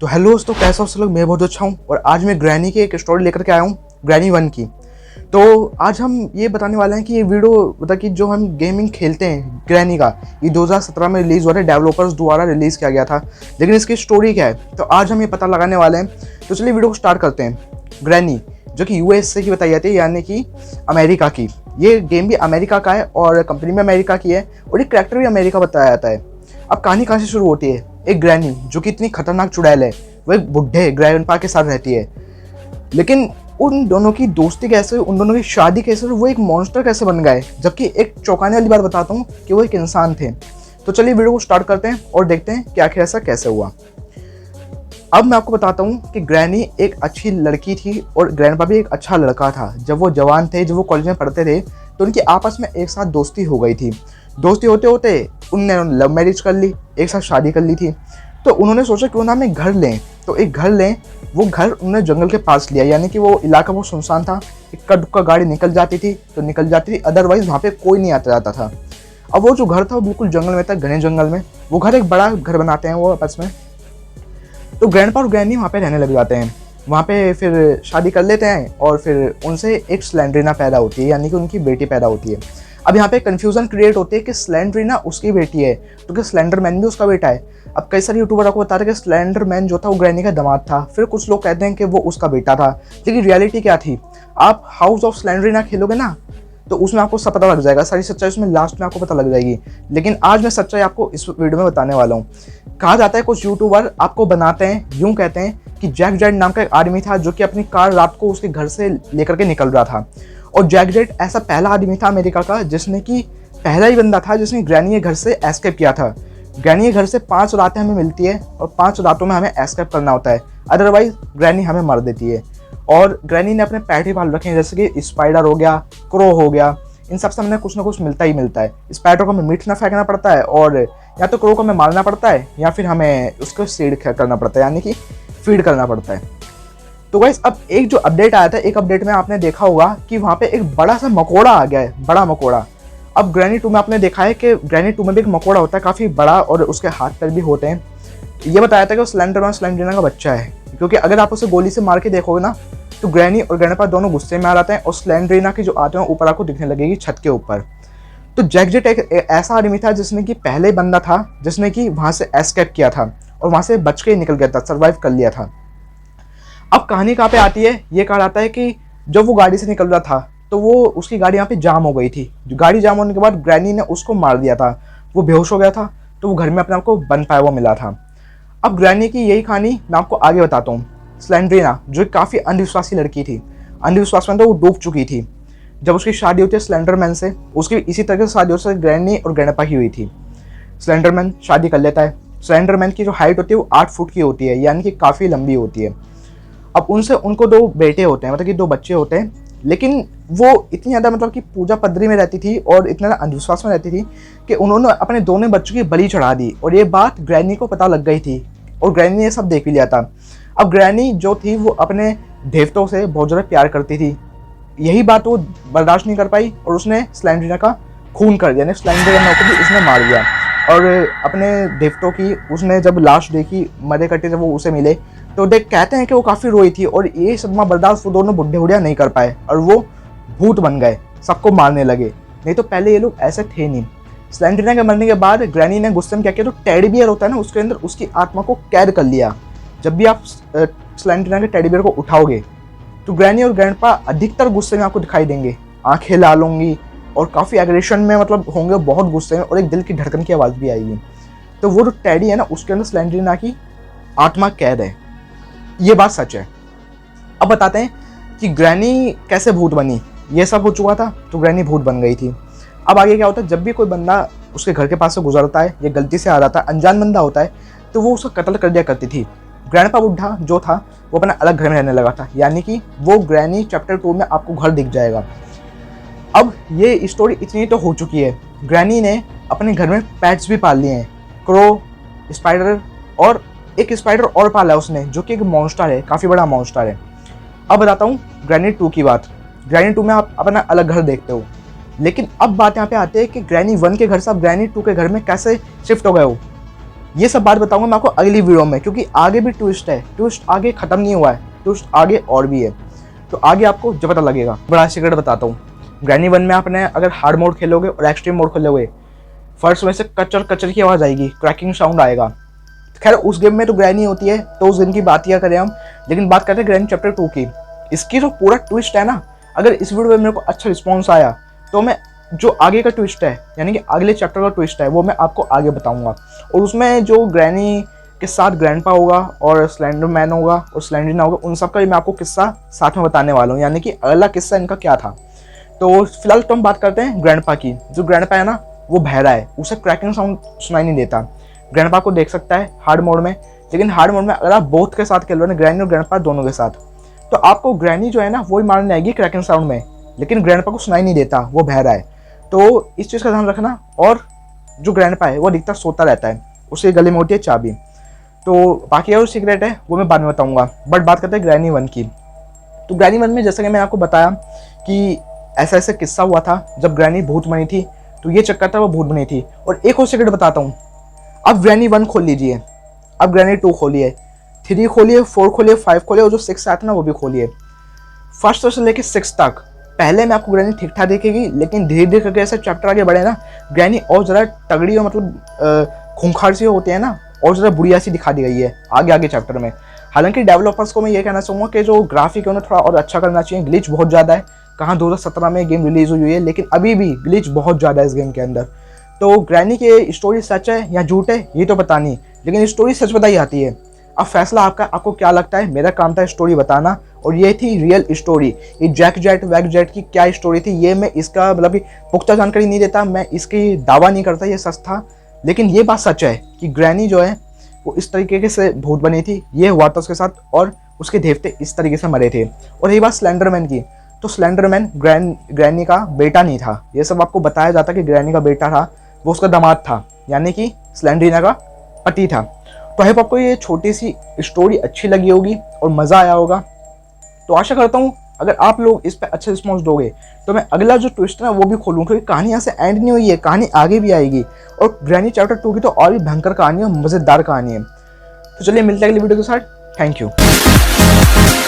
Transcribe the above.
तो हेलो दोस्तों, कैसे हो सब लोग। मैं बहुत अच्छा हूँ और आज मैं ग्रैनी की एक स्टोरी लेकर के आया हूँ, ग्रैनी 1 की। तो आज हम ये बताने वाले हैं कि ये वीडियो मतलब कि जो हम गेमिंग खेलते हैं ग्रैनी का, ये 2017 में रिलीज़ हुआ था, डेवलपर्स द्वारा रिलीज़ किया गया था। लेकिन इसकी स्टोरी क्या है, तो आज हम ये पता लगाने वाले हैं। तो चलिए वीडियो को स्टार्ट करते हैं। ग्रैनी जो कि यूएसए की बताई जाती है, यानी कि अमेरिका की। ये गेम भी अमेरिका का है और कंपनी भी अमेरिका की है और ये करेक्टर भी अमेरिका बताया जाता है। अब कहानी कहाँ से शुरू होती है। एक ग्रैनी जो कि इतनी खतरनाक चुड़ैल है, वो एक बुढ़े ग्रैंडपा के साथ रहती है। लेकिन उन दोनों की दोस्ती कैसे हुई, उन दोनों की शादी कैसे हुई, वो एक मॉन्स्टर कैसे बन गए। जबकि एक चौंकाने वाली बात बताता हूँ कि वो एक इंसान थे। तो चलिए वीडियो को स्टार्ट करते हैं और देखते हैं कि आखिर ऐसा कैसे हुआ। अब मैं आपको बताता हूँ कि ग्रैनी एक अच्छी लड़की थी और ग्रैंडपा भी एक अच्छा लड़का था। जब वो जवान थे, जब वो कॉलेज में पढ़ते थे, तो उनकी आपस में एक साथ दोस्ती हो गई थी। दोस्ती होते होते उनने लव मैरिज कर ली, एक साथ शादी कर ली थी। तो उन्होंने सोचा क्यों ना हम एक घर लें। तो एक घर लें, वो घर उन्होंने जंगल के पास लिया, यानी कि वो इलाका बहुत सुनसान था। इक्का दुक्का गाड़ी निकल जाती थी तो निकल जाती थी, अदरवाइज वहाँ पे कोई नहीं आता जाता था। अब वो जो घर था वो बिल्कुल जंगल में था, घने जंगल में। वो घर एक बड़ा घर बनाते हैं वो आपस में। तो ग्रैंडपा और ग्रैनी वहाँ पे रहने लग जाते हैं। वहाँ पे फिर शादी कर लेते हैं और फिर उनसे एक स्लेंड्रीना पैदा होती है, यानी कि उनकी बेटी पैदा होती है। अब यहाँ पे कन्फ्यूजन क्रिएट होती है कि स्लेंड्रीना उसकी बेटी है तो क्या स्लेंडरमैन भी उसका बेटा है। अब कई सारे यूट्यूबर आपको बता रहे कि स्लेंडरमैन जो था वो ग्रैनी का दामाद था, फिर कुछ लोग कहते हैं कि वो उसका बेटा था। लेकिन रियलिटी क्या थी, आप हाउस ऑफ स्लेंड्रीना खेलोगे ना, तो उसमें आपको सब पता लग जाएगा। सारी सच्चाई उसमें लास्ट में आपको पता लग जाएगी। लेकिन आज मैं सच्चाई आपको इस वीडियो में बताने वाला हूँ। कहा जाता है कुछ यूट्यूबर आपको बनाते हैं, यूं कहते हैं कि जैक जेट नाम का एक आदमी था जो कि अपनी कार रात को उसके घर से लेकर के निकल रहा था। और जैक जेट ऐसा पहला आदमी था अमेरिका का जिसने कि पहला ही बंदा था जिसने ग्रैनी के घर से एस्केप किया था। ग्रैनी के घर से 5 रातें हमें मिलती है और 5 रातों में हमें एस्केप करना होता है, अदरवाइज ग्रैनी हमें मार देती है। और ग्रैनी ने अपने पेट भी पाल रखे हैं, जैसे कि स्पाइडर हो गया, क्रो हो गया। इन सब से हमें कुछ ना कुछ मिलता ही मिलता है। स्पाइडर को हमें मीट ना फेंकना पड़ता है और या तो क्रो को हमें मारना पड़ता है या फिर हमें उसको सीड करना पड़ता है, यानी कि फीड करना पड़ता है। तो गाइस अब एक जो अपडेट आया था, एक अपडेट में आपने देखा होगा कि वहाँ पे एक बड़ा सा मकोड़ा आ गया है, बड़ा मकोड़ा। अब ग्रैनी 2 में आपने देखा है कि ग्रैनी 2 में भी एक मकोड़ा होता है, काफ़ी बड़ा, और उसके हाथ पैर भी होते हैं। ये बताया था कि वो स्लेंडरमैन स्लेंडरीना का बच्चा है, क्योंकि अगर आप उसे गोली से मार के देखोगे ना, तो ग्रैनी और ग्रैंडपा दोनों गुस्से में आ जाते हैं और स्लेंडरीना की जो आते हैं ऊपर आपको दिखने लगेगी छत के ऊपर। तो जैक जेट एक ऐसा आदमी था जिसने कि पहले बंदा था जिसने कि वहाँ से एस्केप किया था और वहाँ से बच के निकल गया था, सर्वाइव कर लिया था। अब कहानी कहाँ पे आती है, ये कहा जाता है कि जब वो गाड़ी से निकल रहा था तो वो उसकी गाड़ी यहाँ पे जाम हो गई थी। गाड़ी जाम होने के बाद ग्रैनी ने उसको मार दिया था, वो बेहोश हो गया था। तो वो घर में अपने आप को बन पाया हुआ मिला था। अब ग्रैनी की यही कहानी मैं आपको आगे बताता हूँ। स्लेंड्रीना जो काफ़ी अंधविश्वासी लड़की थी, अंधविश्वास में तो वो डूब चुकी थी। जब उसकी शादी होती है स्लेंडरमैन से, उसकी इसी तरह से शादी होती है ग्रैनी और ग्रैंडपा की हुई थी। स्लेंडरमैन शादी कर लेता है। स्लेंडरमैन की जो हाइट होती है वो 8 फुट की होती है, यानी कि काफ़ी लंबी होती है। अब उनसे उनको 2 बेटे होते हैं, मतलब कि 2 बच्चे होते हैं। लेकिन वो इतनी ज़्यादा मतलब कि पूजा पद्धरी में रहती थी और इतना अंधविश्वास में रहती थी कि उन्होंने अपने दोनों बच्चों की बलि चढ़ा दी। और ये बात ग्रैनी को पता लग गई थी और ग्रैनी ने ये सब देख भी लिया था। अब ग्रैनी जो थी वो अपने देवताओं से बहुत ज़्यादा प्यार करती थी। यही बात वो बर्दाश्त नहीं कर पाई और उसने स्लेंडरीना का खून कर दिया, यानी स्लेंडरीना को भी उसने मार दिया। और अपने देवताओं की उसने जब लाश देखी मरे कटे, जब वो उसे मिले, तो देख कहते हैं कि वो काफ़ी रोई थी। और ये सदमा बर्दाश्त वो दोनों बुढ़े बुढ़िया नहीं कर पाए और वो भूत बन गए, सबको मारने लगे। नहीं तो पहले ये लोग ऐसे थे नहीं। स्लेंडरीना के मरने के बाद ग्रैनी ने गुस्से में क्या किया, तो टेडी बियर होता है ना, उसके अंदर उसकी आत्मा को कैद कर लिया। जब भी आप स्लेंडरीना के टेडी बियर को उठाओगे तो ग्रैनी और ग्रैंडपा अधिकतर गुस्से में आपको दिखाई देंगे, आंखें लाल होंगी और काफ़ी एग्रेशन में मतलब होंगे, बहुत गुस्से में, और एक दिल की धड़कन की आवाज़ भी आएगी। तो वो जो टेडी है ना, उसके अंदर स्लेंडरीना की आत्मा कैद है। ये बात सच है। अब बताते हैं कि ग्रैनी कैसे भूत बनी। ये सब हो चुका था तो ग्रैनी भूत बन गई थी। अब आगे क्या होता है, जब भी कोई बंदा उसके घर के पास से गुजरता है या गलती से आ जाता है, अनजान बंदा होता है, तो वो उसका कत्ल कर दिया करती थी। ग्रैंडपा बुढ़ा जो था वो अपना अलग घर में रहने लगा था, यानी कि वो ग्रैनी चैप्टर 2 में आपको घर दिख जाएगा। अब ये स्टोरी इतनी तो हो चुकी है, ग्रैनी ने अपने घर में पेट्स भी पाल लिए हैं, क्रो, स्पाइडर, और एक स्पाइडर और पाला है उसने जो कि एक मॉन्स्टर है, काफ़ी बड़ा मॉन्स्टर है। अब बताता हूँ ग्रैनी 2 की बात। ग्रैनी 2 में आप अपना अलग घर देखते हो, लेकिन अब बात यहाँ पे आती है कि ग्रैनी 1 के घर से आप ग्रैनी 2 के घर में कैसे शिफ्ट हो गए हो। ये सब बात बताऊंगा मैं आपको अगली वीडियो में, क्योंकि आगे भी ट्विस्ट है, ट्विस्ट आगे ख़त्म नहीं हुआ है, ट्विस्ट आगे और भी है, तो आगे आपको जब पता लगेगा। बड़ा सीक्रेट बताता हूँ, ग्रैनी 1 में आपने अगर हार्ड मोड खेलोगे और एक्सट्रीम मोड खेलोगे, फर्स्ट में से कचर कचर की आवाज़ आएगी, क्रैकिंग साउंड आएगा। खैर उस गेम में तो ग्रैनी होती है, तो उस गेम की बात किया करें हम, लेकिन बात करते हैं ग्रैनी चैप्टर 2 की। इसकी जो पूरा ट्विस्ट है ना, अगर इस वीडियो में मेरे को अच्छा रिस्पॉन्स आया तो मैं जो आगे का ट्विस्ट है, यानी कि अगले चैप्टर का ट्विस्ट है, वो मैं आपको आगे बताऊंगा। और उसमें जो ग्रैनी के साथ ग्रैंडपा होगा और स्लेंडर मैन होगा और स्लेंडरिना होगा, उन सब का भी मैं आपको किस्सा साथ में बताने वाला हूँ, यानी कि अगला किस्सा इनका क्या था। तो फिलहाल तो हम बात करते हैं ग्रैंडपा की। जो ग्रैंडपा है ना, वो बहरा है, उसे क्रैकिंग साउंड सुनाई नहीं देता। ग्रैंडपा को देख सकता है हार्ड मोड में, लेकिन हार्ड मोड में अगर आप बोथ के साथ खेल रहे हो, ग्रैनी और ग्रैंडपा दोनों के साथ, तो आपको ग्रैनी जो है ना वही मारने आएगी क्रैकिंग साउंड में, लेकिन ग्रैंडपा को सुनाई नहीं देता, वो बहरा है। तो इस चीज़ का ध्यान रखना। और जो ग्रैंडपा है वो अधिकतर सोता रहता है, उसके गले में होती है चाबी। तो बाकी और सीक्रेट है वो मैं बाद में बताऊंगा, बट बात करते हैं ग्रैनी 1 की। तो ग्रैनी 1 में जैसा कि मैंने आपको बताया कि ऐसा ऐसा किस्सा हुआ था जब ग्रैनी भूत बनी थी, तो ये चक्कर था वो भूत बनी थी। और एक और सीक्रेट बताता हूँ, अब ग्रैनी 1 खोल लीजिए, अब ग्रैनी 2 खोलिए, 3 खोलिए, 4 खोलिए, 5 खोलिए, और जो 6 आया था ना वो भी खोलिए। फर्स्ट से लेके 6 तक पहले में आपको ग्रैनी ठीक ठाक दिखेगी, लेकिन धीरे धीरे करके ऐसे चैप्टर आगे बढ़े ना, ग्रैनी और ज़रा तगड़ी और मतलब खूंखार सी होती है ना, और ज़रा बुढ़िया सी दिखा दी गई है आगे आगे चैप्टर में। हालांकि डेवलपर्स को मैं ये कहना चाहूँगा कि जो ग्राफिक है उन्हें थोड़ा और अच्छा करना चाहिए। ग्लिच बहुत ज़्यादा है, कहाँ 2017 में गेम रिलीज हुई है, लेकिन अभी भी ग्लिच बहुत ज़्यादा है इस गेम के अंदर। तो ग्रैनी की स्टोरी सच है या झूठ है ये तो पता नहीं, लेकिन स्टोरी सच बताई आती है। अब फैसला आपका, आपको क्या लगता है। मेरा काम था स्टोरी बताना, और ये थी रियल स्टोरी। ये जैक जेट वैक जेट की क्या स्टोरी थी, ये मैं इसका मतलब कि पुख्ता जानकारी नहीं देता, मैं इसकी दावा नहीं करता ये सच था, लेकिन ये बात सच है कि ग्रैनी जो है वो इस तरीके से भूत बनी थी, ये हुआ था उसके साथ, और उसके देवते इस तरीके से मरे थे। और रही बात स्लेंडरमैन की, तो स्लेंडरमैन ग्रैनी का बेटा नहीं था, ये सब आपको बताया जाता कि ग्रैनी का बेटा था, वो उसका दामाद था, यानी कि स्लेंडरिना का पति था। तो आई होप आपको ये छोटी सी स्टोरी अच्छी लगी होगी और मज़ा आया होगा। तो आशा करता हूँ अगर आप लोग इस पर अच्छे रिस्पॉन्स दोगे तो मैं अगला जो ट्विस्ट है ना वो भी खोलूँ, क्योंकि कहानी यहाँ से एंड नहीं हुई है, कहानी आगे भी आएगी। और ग्रैनी चैप्टर 2 की तो और भी भयंकर कहानी है, मज़ेदार कहानी है। तो चलिए मिलते हैं अगली वीडियो के साथ। Thank you.